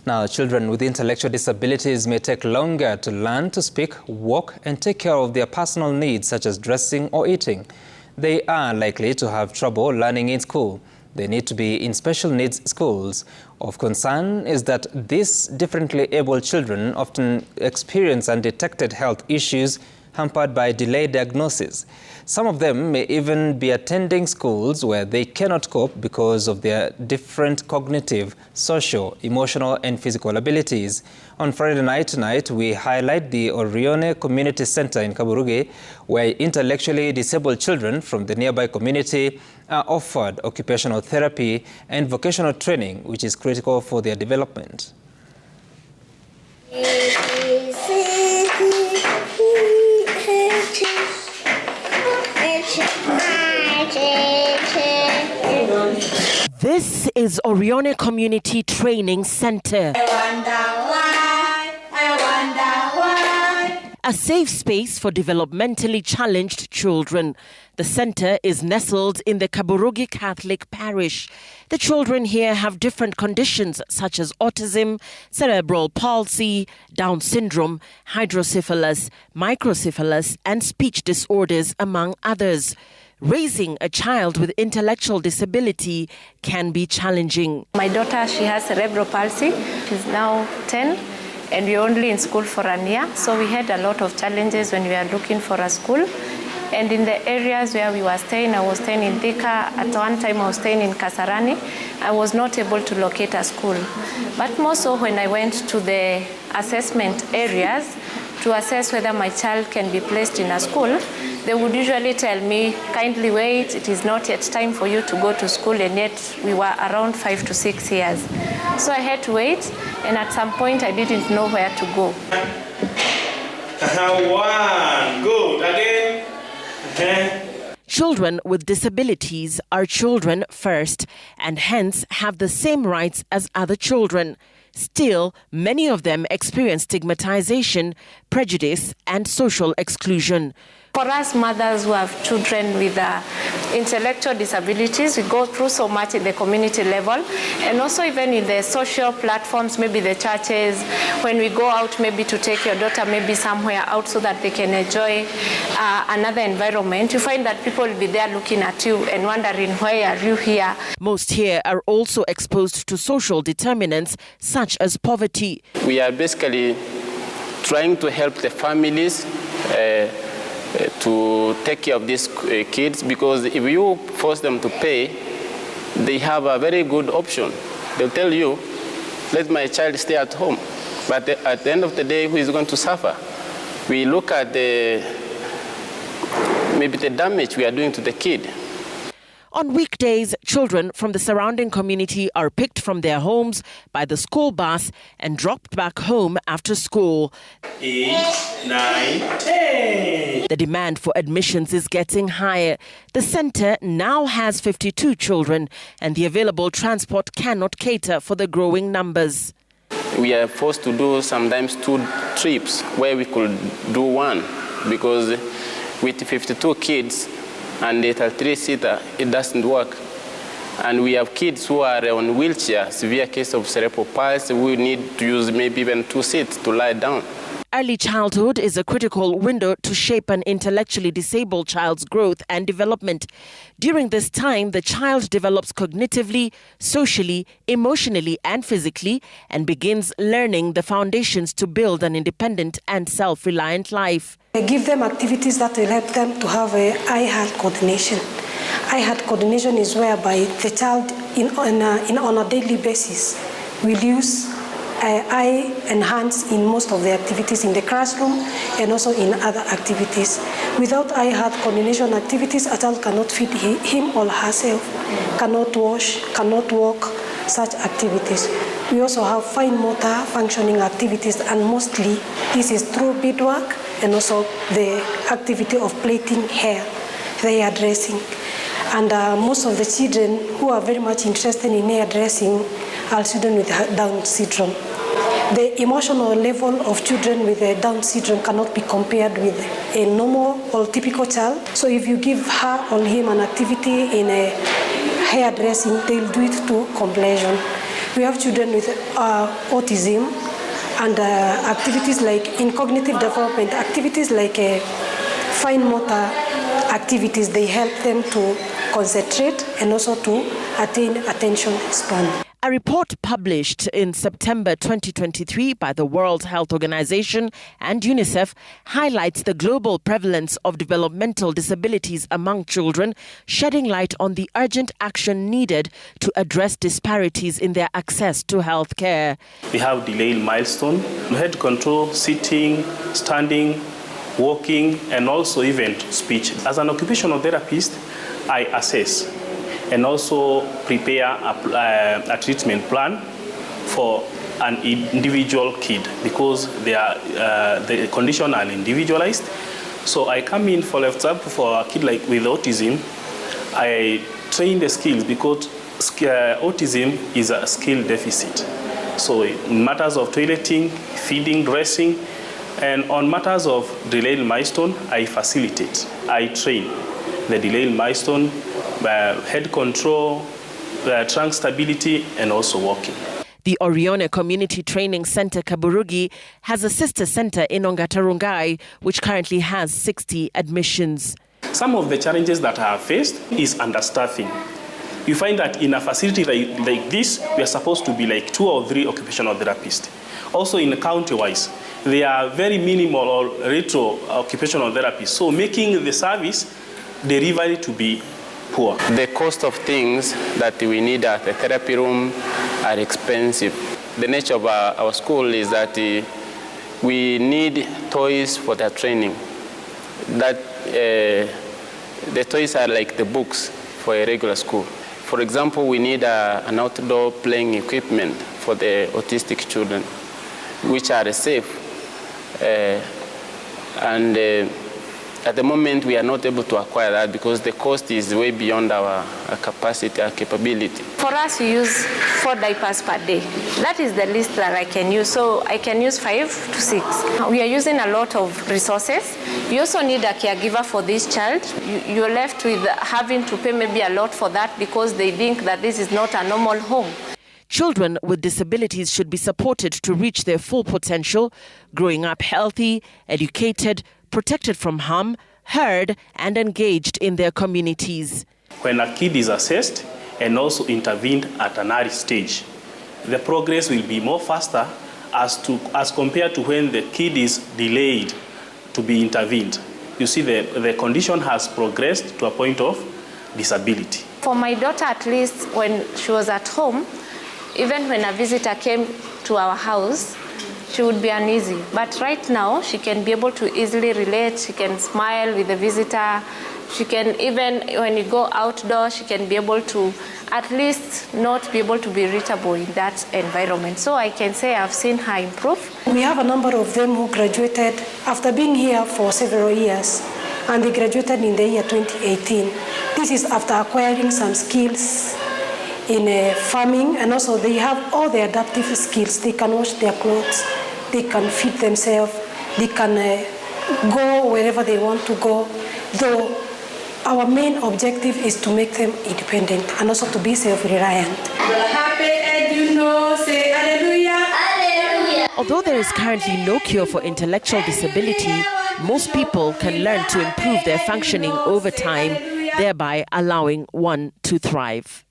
Now, children with intellectual disabilities may take longer to learn to speak, walk, and take care of their personal needs such as dressing or eating. They are likely to have trouble learning in school. They need to be in special needs schools. Of concern is that these differently able children often experience undetected health issues hampered by delayed diagnoses. Some of them may even be attending schools where they cannot cope because of their different cognitive, social, emotional, and physical abilities. On Friday night tonight, we highlight the Orione Community Center in Kaburuge, where intellectually disabled children from the nearby community are offered occupational therapy and vocational training, which is critical for their development. This is Orione Community Training Center. A safe space for developmentally challenged children. The center is nestled in the Kaburuge Catholic Parish. The children here have different conditions such as autism, cerebral palsy, Down syndrome, hydrocephalus, microcephalus, and speech disorders, among others. Raising a child with intellectual disability can be challenging. My daughter, she has cerebral palsy. She's now 10. And we're only in school for a year, so we had a lot of challenges when we were looking for a school. And in the areas where we were staying, I was staying in Thika, at one time I was staying in Kasarani, I was not able to locate a school. But more so when I went to the assessment areas to assess whether my child can be placed in a school, they would usually tell me, kindly wait, it is not yet time for you to go to school, and yet we were around 5 to 6 years. So I had to wait, and at some point I didn't know where to go. One, good, again. Children with disabilities are children first and hence have the same rights as other children. Still, many of them experience stigmatization, prejudice, and social exclusion. For us mothers who have children with intellectual disabilities, we go through so much in the community level and also even in the social platforms, maybe the churches, when we go out maybe to take your daughter maybe somewhere out so that they can enjoy another environment. You find that people will be there looking at you and wondering, why are you here? Most here are also exposed to social determinants such as poverty. We are basically trying to help the families to take care of these kids, because if you force them to pay, they have a very good option. They'll tell you, let my child stay at home. But at the end of the day, who is going to suffer? We look at maybe the damage we are doing to the kid. On weekdays, children from the surrounding community are picked from their homes by the school bus and dropped back home after school. 8, 9, 10. The demand for admissions is getting higher. The center now has 52 children, and the available transport cannot cater for the growing numbers. We are forced to do sometimes 2 trips where we could do 1, because with 52 kids, and it's a 3-seater, it doesn't work. And we have kids who are on wheelchair, severe case of cerebral palsy. We need to use maybe even 2 seats to lie down. Early childhood is a critical window to shape an intellectually disabled child's growth and development. During this time, the child develops cognitively, socially, emotionally, and physically, and begins learning the foundations to build an independent and self-reliant life. I give them activities that will help them to have eye-hand coordination. Eye-hand coordination is whereby the child on a daily basis will use eye and hands in most of the activities in the classroom and also in other activities. Without eye-hand coordination activities, a child cannot feed him or herself, cannot wash, cannot walk, such activities. We also have fine motor functioning activities, and mostly this is through beadwork and also the activity of plaiting hair, the hairdressing. And most of the children who are very much interested in hairdressing are children with Down syndrome. The emotional level of children with Down syndrome cannot be compared with a normal or typical child. So if you give her or him an activity in a hairdressing, they'll do it to completion. We have children with autism and activities like in cognitive development, activities like fine motor activities. They help them to concentrate and also to attain attention span. A report published in September 2023 by the World Health Organization and UNICEF highlights the global prevalence of developmental disabilities among children, shedding light on the urgent action needed to address disparities in their access to health care. We have delayed milestone, head control, sitting, standing, walking, and also even speech. As an occupational therapist, I assess and also prepare a treatment plan for an individual kid because the condition are individualized. So I come in, for example, for a kid like with autism, I train the skills because autism is a skill deficit. So in matters of toileting, feeding, dressing, and on matters of delayed milestone, I facilitate, I train the delayed milestone, head control, trunk stability, and also walking. The Orione Community Training Center Kaburugi has a sister center in Ongatarungai, which currently has 60 admissions. Some of the challenges that I have faced is understaffing. You find that in a facility like this, we are supposed to be like 2 or 3 occupational therapists. Also in county-wise, they are very minimal or retro occupational therapists. So making the service delivery to be poor. The cost of things that we need at the therapy room are expensive. The nature of our school is that we need toys for their training. That the toys are like the books for a regular school. For example, we need an outdoor playing equipment for the autistic children, which are safe. At the moment, we are not able to acquire that because the cost is way beyond our capacity, our capability. For us, we use 4 diapers per day. That is the least that I can use. So I can use 5 to 6. We are using a lot of resources. You also need a caregiver for this child. You're left with having to pay maybe a lot for that because they think that this is not a normal home. Children with disabilities should be supported to reach their full potential, growing up healthy, educated, protected from harm, heard, and engaged in their communities. When a kid is assessed and also intervened at an early stage, the progress will be more faster as compared to when the kid is delayed to be intervened. You see, the condition has progressed to a point of disability. For my daughter, at least when she was at home, even when a visitor came to our house, she would be uneasy. But right now, she can be able to easily relate. She can smile with the visitor. She can, even when you go outdoors, she can be able to at least not be able to be reachable in that environment. So I can say I've seen her improve. We have a number of them who graduated after being here for several years, and they graduated in the year 2018. This is after acquiring some skills in farming, and also they have all the adaptive skills. They can wash their clothes, they can feed themselves, they can go wherever they want to go. Though our main objective is to make them independent and also to be self-reliant. Although there is currently no cure for intellectual disability, most people can learn to improve their functioning over time, thereby allowing one to thrive.